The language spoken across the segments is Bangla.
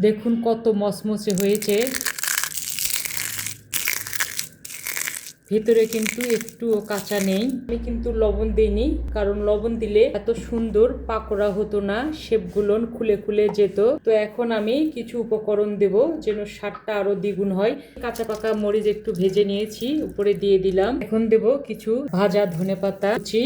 দেখুন কত মচমচে হয়েছে, ভেতরে কিন্তু একটুও কাঁচা নেই। আমি কিন্তু লবণ দিইনি, কারণ লবণ দিলে এত সুন্দর পাকোড়া হতো না, শেপগুলো খুলে খুলে যেত। তো এখন আমি কিছু উপকরণ দেব যেন স্বাদটা আরো দ্বিগুণ হয়। কাঁচা পাকা মরিচ একটু ভেজে নিয়েছি, উপরে দিয়ে দিলাম। এখন দেব কিছু ভাজা ধনেপাতা কুচি।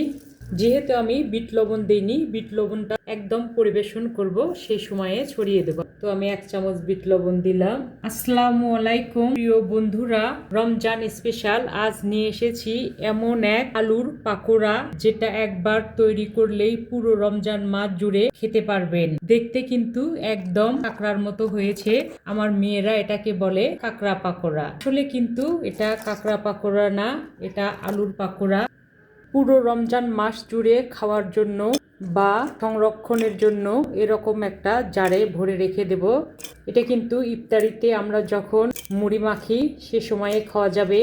যেহেতু আমি বিট লবণ দিইনি, বিট লবণটা একদম পরিবেশন করব সেই সময়ে ছড়িয়ে দেব। তো আমি 1 চামচ বিট লবণ দিলাম। আসসালামু আলাইকুম প্রিয় বন্ধুরা, রমজান স্পেশাল আজ নিয়ে এসেছি এমন এক আলুর পাকোড়া যেটা একবার তৈরি করলেই পুরো রমজান মাস জুড়ে খেতে পারবেন। দেখতে কিন্তু একদম কাঁকড়ার মতো হয়েছে। আমার মেয়েরা এটাকে বলে কাঁকড়া পাকোড়া। আসলে কিন্তু এটা কাঁকড়া পাকোড়া না, এটা আলুর পাকোড়া। পুরো রমজান মাস জুড়ে খাওয়ার জন্য বা সংরক্ষণের জন্য এরকম একটা জারে ভরে রেখে দেব। এটা কিন্তু ইফতারিতে আমরা যখন মুড়ি মাখি সে সময়ে খাওয়া যাবে,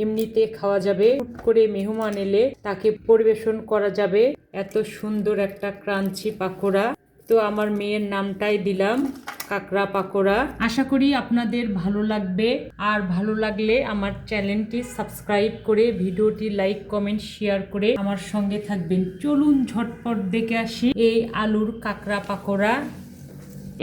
এমনিতে খাওয়া যাবে, হুট করে মেহমান এলে তাকে পরিবেশন করা যাবে। এত সুন্দর একটা ক্রাঞ্চি পাকোড়া। তো আমার মেয়ের নামটাই দিলাম কাঁকড়া পাকোড়া। আশা করি আপনাদের ভালো লাগবে, আর ভালো লাগলে আমার চ্যানেলটি সাবস্ক্রাইব করে ভিডিওটি লাইক কমেন্ট শেয়ার করে আমার সঙ্গে থাকবেন। চলুন ঝটপট দেখে আসি এই আলুর কাঁকড়া পাকোড়া।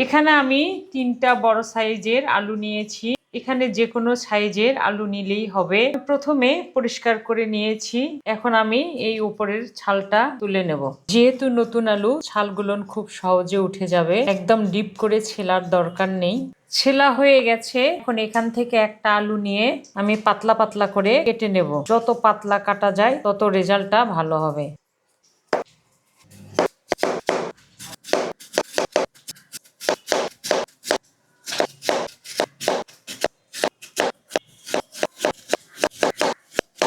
এখানে আমি 3টা বড় সাইজের আলু নিয়েছি। এখানে যে কোনো সাইজের আলু নিলেই হবে। প্রথমে পরিষ্কার করে নিয়েছি, এখন আমি এই উপরের ছালটা তুলে নেব। যেহেতু নতুন আলু, ছালগুলো খুব সহজে উঠে যাবে, একদম ডিপ করে ছেলার দরকার নেই। ছেলা হয়ে গেছে। এখন এখান থেকে একটা আলু নিয়ে আমি পাতলা পাতলা করে কেটে নেব। যত পাতলা কাটা যায় তত রেজাল্টটা ভালো হবে।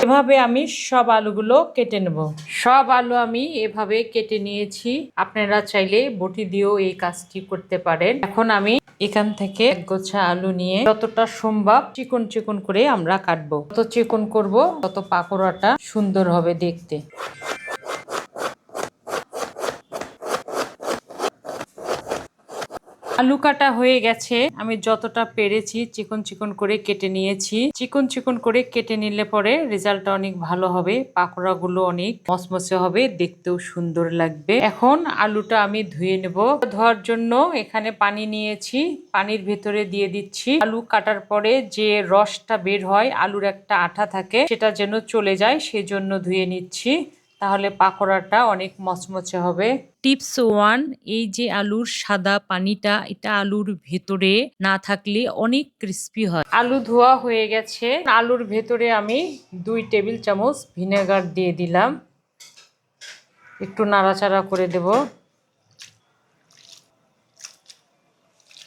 এভাবে আমি সব আলুগুলো কেটে নেব। সব আলু আমি এভাবে কেটে নিয়েছি। আপনারা চাইলে বটি দিয়েও এই কাজটি করতে পারেন। এখন আমি এখান থেকে এক গোছা আলু নিয়ে যতটা সম্ভব চিকন চিকন করে আমরা কাটবো। যত চিকন করব তত পাকোড়াটা সুন্দর হবে দেখতে। আলু কাটা হয়ে গেছে। আমি যতটা পেরেছি চিকন চিকন করে কেটে নিয়েছি। চিকন চিকন করে কেটে নিলে পরে রেজাল্টটা অনেক ভালো হবে, পাকোড়াগুলো অনেক মচমচে হবে, দেখতেও সুন্দর লাগবে। এখন আলুটা আমি ধুয়ে নেব। ধোয়ার জন্য এখানে পানি নিয়েছি, পানির ভেতরে দিয়ে দিচ্ছি। আলু কাটার পরে যে রসটা বের হয়, আলুর একটা আঠা থাকে, সেটা যেন চলে যায় সেজন্য ধুয়ে নিচ্ছি, তাহলে পাকোড়াটা অনেক মচমচে হবে। টিপস 1, এই যে আলুর সাদা পানিটা, এটা আলুর ভেতরে না থাকলে অনেক ক্রিস্পি হয়। আলু ধোয়া হয়ে গেছে। আলুর ভেতরে আমি 2 টেবিল চামচ ভিনেগার দিয়ে দিলাম। একটু নাড়াচাড়া করে দেব।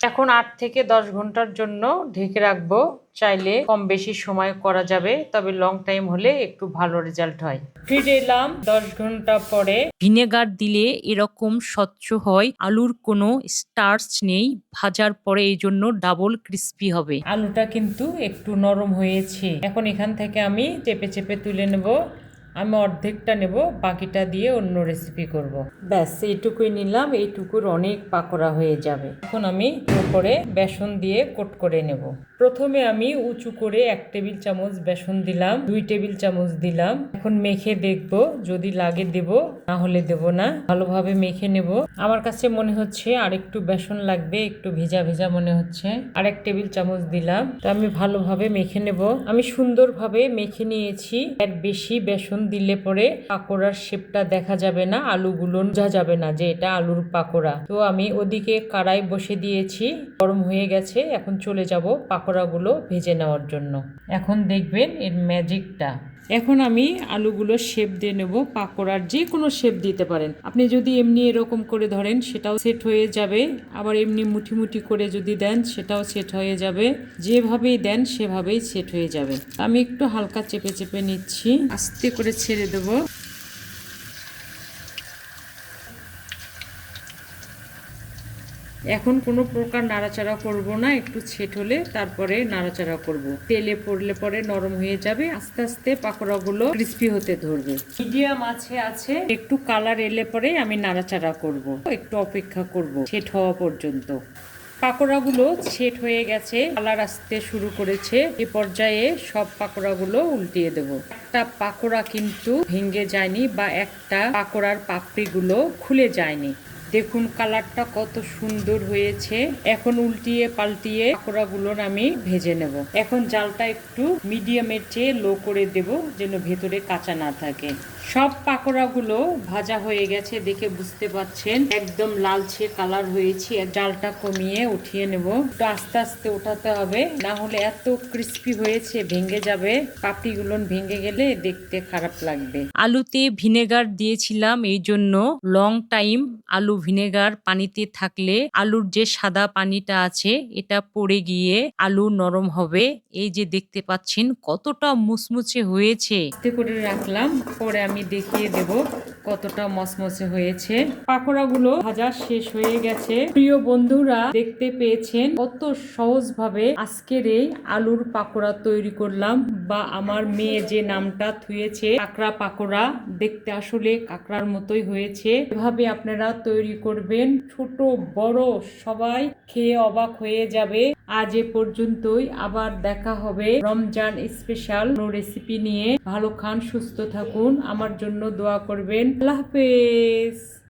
এখন 8 থেকে 10 ঘন্টার জন্য ঢেকে রাখবো। চাইলে কম বেশি সময় করা যাবে, তবে লং টাইম হলে একটু ভালো রেজাল্ট হয়। ফিরে এলাম 10 ঘন্টা পরে। ভিনেগার দিলে এরকম স্বচ্ছ হয়, আলুর কোনো স্টার্চ নেই, ভাজার পরে এই জন্য ডাবল ক্রিস্পি হবে। আলুটা কিন্তু একটু নরম হয়েছে। এখন এখান থেকে আমি চেপে চেপে তুলে নেব। আমি অর্ধেকটা নেব, বাকিটা দিয়ে অন্য রেসিপি করব। ব্যাস এইটুকুই নিলাম, এইটুকুর অনেক পাকোড়া হয়ে যাবে। এখন আমি উপরে বেসন দিয়ে কোট করে নেব। প্রথমে আমি উঁচু করে 1 টেবিল চামচ বেসন দিলাম, 2 টেবিল চামচ দিলাম। এখন মেখে দেখব, যদি লাগে দেব, না হলে দেব না। ভালোভাবে মেখে নেব। আমার কাছে মনে হচ্ছে আর একটু বেসন লাগবে, একটু ভেজা ভেজা মনে হচ্ছে। আর 1 টেবিল চামচ দিলাম। তো আমি ভালোভাবে মেখে নেব। আমি সুন্দরভাবে মেখে নিয়েছি। এর বেশি বেসন দিলে পরে পাকোড়ার শেপটা দেখা যাবে না, আলুগুলো বোঝা যাবে না যে এটা আলুর পাকোড়া। তো আমি ওদিকে কড়াই বসে দিয়েছি, গরম হয়ে গেছে। এখন চলে যাব পাকোড়াগুলো ভেজে নেওয়ার জন্য। এখন দেখবেন এর ম্যাজিকটা। এখন আমি আলুগুলো শেপ দিয়ে নেব। পাকোড়ার যে কোনো শেপ দিতে পারেন আপনি। যদি এমনি এরকম করে ধরেন সেটাও সেট হয়ে যাবে, আবার এমনি মুঠি মুঠি করে যদি দেন সেটাও সেট হয়ে যাবে। যেভাবেই দেন সেভাবেই সেট হয়ে যাবে। আমি একটু হালকা চেপে চেপে নিচ্ছি, আস্তে করে ছেড়ে দেবো। এখন কোনো প্রকার নাড়াচাড়া করব না, একটু ছেট হলে তারপরে নাড়াচাড়া করব। তেলে পড়লে পরে নরম হয়ে যাবে, আস্তে আস্তে পাকোড়াগুলো ক্রিস্পি হতে ধরবে। মিডিয়াম আছে, একটু কালার এলে পরে আমি নাড়াচাড়া করব, একটু অপেক্ষা করব ছেট হওয়া পর্যন্ত। পাকোড়াগুলো সেট হয়ে গেছে, কালার আসতে শুরু করেছে। এ পর্যায়ে সব পাকোড়াগুলো উল্টিয়ে দেব। একটা পাকোড়া কিন্তু ভেঙে যায়নি বা একটা পাকোড়ার পাপড়িগুলো খুলে যায়নি। দেখুন কালারটা কত সুন্দর হয়েছে। এখন উল্টিয়ে পাল্টিয়ে পাকোড়াগুলোর আমি ভেজে নেব। এখন জালটা একটু মিডিয়ামের চেয়ে লো করে দেব, যেন ভেতরে কাঁচা না থাকে। সব পাকোড়াগুলো ভাজা হয়ে গেছে, দেখে বুঝতে পাচ্ছেন একদম লালচে কালার হয়েছে। জালটা কমিয়ে উঠিয়ে নেব। একটু আস্তে আস্তে ওঠাতে হবে, না হলে এত ক্রিস্পি হয়েছে ভেঙে যাবে। পাপড়িগুলো ভেঙে গেলে দেখতে খারাপ লাগবে। আলুতে ভিনেগার দিয়েছিলাম, এই জন্য লং টাইম আলু ভিনেগার পানিতে থাকলে আলুর যে সাদা পানিটা আছে এটা পড়ে গিয়ে আলু নরম হবে। এই যে দেখতে পাচ্ছেন কতটা মুচমুচে হয়েছে। আস্তে করে রাখলাম, পরে আমি দেখিয়ে দেব কতটা মচমচে হয়েছে। পাকোড়াগুলো ভাজা শেষ হয়ে গেছে। প্রিয় বন্ধুরা, দেখতে পেয়েছেন কত সহজভাবে আজকের এই আলুর পাকোড়া তৈরি করলাম, বা আমার মেয়ে যে নামটা থুয়েছে কাঁকড়া পাকোড়া, দেখতে আসলে কাঁকড়ার মতোই হয়েছে। এভাবে আপনারা তৈরি করবেন, ছোট বড় সবাই খেয়ে অবাক হয়ে যাবে। আজ এ পর্যন্তই, আবার দেখা হবে রমজান স্পেশাল রেসিপি নিয়ে। ভালো খান, সুস্থ থাকুন, আমার জন্য দোয়া করবেন। আল্লাহ হাফেজ।